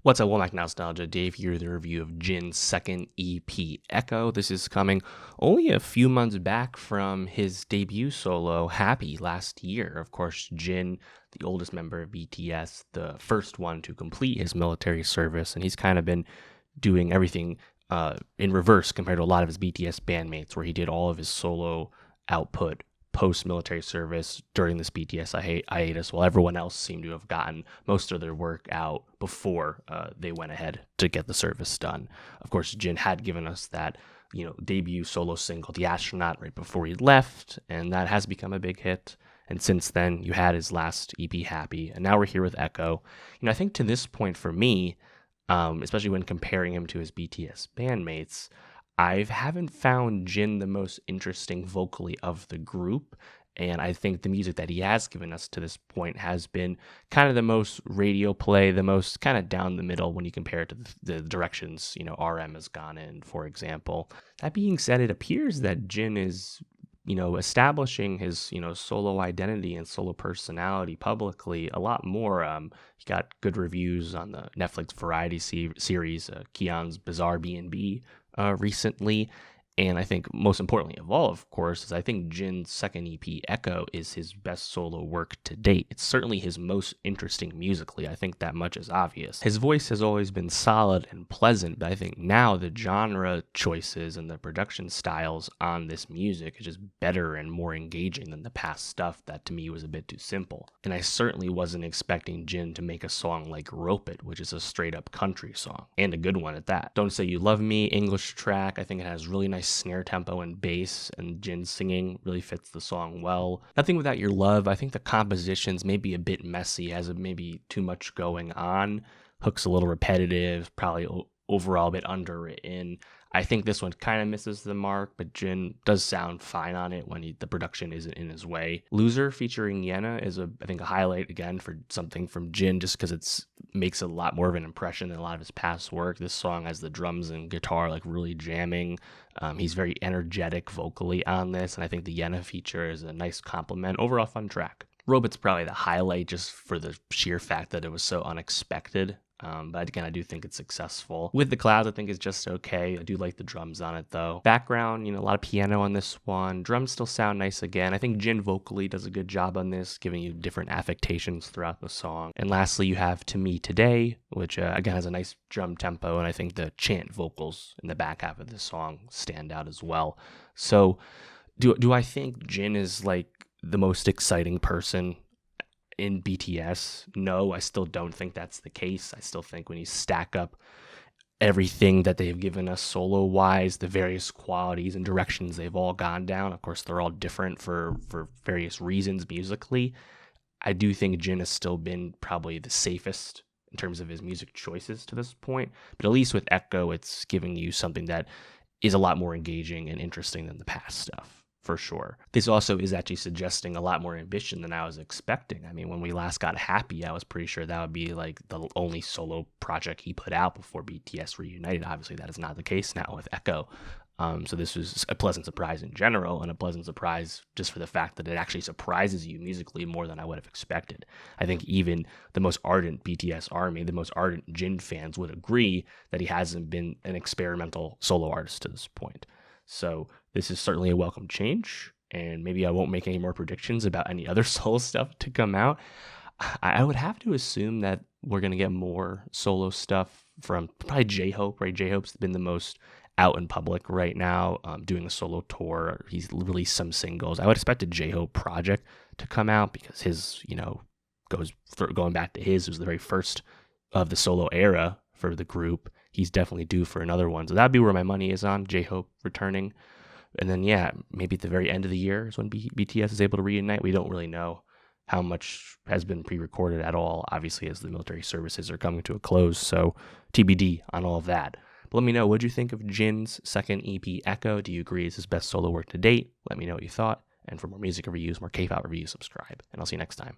What's up, Womack Nostalgia? Dave here with a review of Jin's second EP, Echo. This is coming only a few months back from his debut solo, Happy, last year. Of course, Jin, the oldest member of BTS, the first one to complete his military service, and he's kind of been doing everything in reverse compared to a lot of his BTS bandmates, where he did all of his solo output post-military service during this BTS hiatus, while everyone else seemed to have gotten most of their work out before they went ahead to get the service done. Of course, Jin had given us that, debut solo single, The Astronaut, right before he left, and that has become a big hit. And since then, you had his last EP, Happy, and now we're here with Echo. I think to this point for me, especially when comparing him to his BTS bandmates, I haven't found Jin the most interesting vocally of the group, and I think the music that he has given us to this point has been kind of the most radio play, the most kind of down the middle when you compare it to the directions, RM has gone in, for example. That being said, it appears that Jin is, establishing his, solo identity and solo personality publicly a lot more. He got good reviews on the Netflix variety series, Keon's Bizarre B&B, recently. And I think most importantly of all, of course, is I think Jin's second EP, Echo, is his best solo work to date. It's certainly his most interesting musically. I think that much is obvious. His voice has always been solid and pleasant, but I think now the genre choices and the production styles on this music is just better and more engaging than the past stuff that to me was a bit too simple. And I certainly wasn't expecting Jin to make a song like Rope It, which is a straight up country song, and a good one at that. Don't Say You Love Me, English track, I think it has really nice snare tempo and bass, and Jin's singing really fits the song well. Nothing Without Your Love, I think the composition's maybe a bit messy, has maybe too much going on, hook's a little repetitive, probably overall a bit underwritten. I think this one kind of misses the mark, but Jin does sound fine on it when the production isn't in his way. Loser featuring Yena is I think a highlight again for something from Jin, just because it makes a lot more of an impression than a lot of his past work. This song has the drums and guitar like really jamming. He's very energetic vocally on this, and I think the Yena feature is a nice compliment. Overall fun track. Robot's probably the highlight just for the sheer fact that it was so unexpected. But again, I do think it's successful. With the Clouds, I think it's just okay. I do like the drums on it though. Background, a lot of piano on this one. Drums still sound nice again. I think Jin vocally does a good job on this, giving you different affectations throughout the song. And lastly, you have To Me Today, which again has a nice drum tempo, and I think the chant vocals in the back half of this song stand out as well. So do I think Jin is like the most exciting person in BTS? No, I still don't think that's the case. I still think when you stack up everything that they've given us solo-wise, the various qualities and directions they've all gone down, of course, they're all different for various reasons musically, I do think Jin has still been probably the safest in terms of his music choices to this point. But at least with Echo, it's giving you something that is a lot more engaging and interesting than the past stuff, for sure. This also is actually suggesting a lot more ambition than I was expecting. I mean, when we last got Happy, I was pretty sure that would be like the only solo project he put out before BTS reunited. Obviously, that is not the case now with Echo. So this was a pleasant surprise in general, and a pleasant surprise just for the fact that it actually surprises you musically more than I would have expected. I think even the most ardent BTS army, the most ardent Jin fans would agree that he hasn't been an experimental solo artist to this point. So this is certainly a welcome change, and maybe I won't make any more predictions about any other solo stuff to come out. I would have to assume that we're going to get more solo stuff from probably J-Hope, right? J-Hope's been the most out in public right now, doing a solo tour. He's released some singles. I would expect a J-Hope project to come out because his, going back to his was the very first of the solo era for the group. He's definitely due for another one. So that'd be where my money is on, J-Hope returning. And then, maybe at the very end of the year is when BTS is able to reunite. We don't really know how much has been pre-recorded at all, obviously, as the military services are coming to a close. So TBD on all of that. But let me know, what do you think of Jin's second EP, Echo? Do you agree it's his best solo work to date? Let me know what you thought. And for more music reviews, more K-pop reviews, subscribe. And I'll see you next time.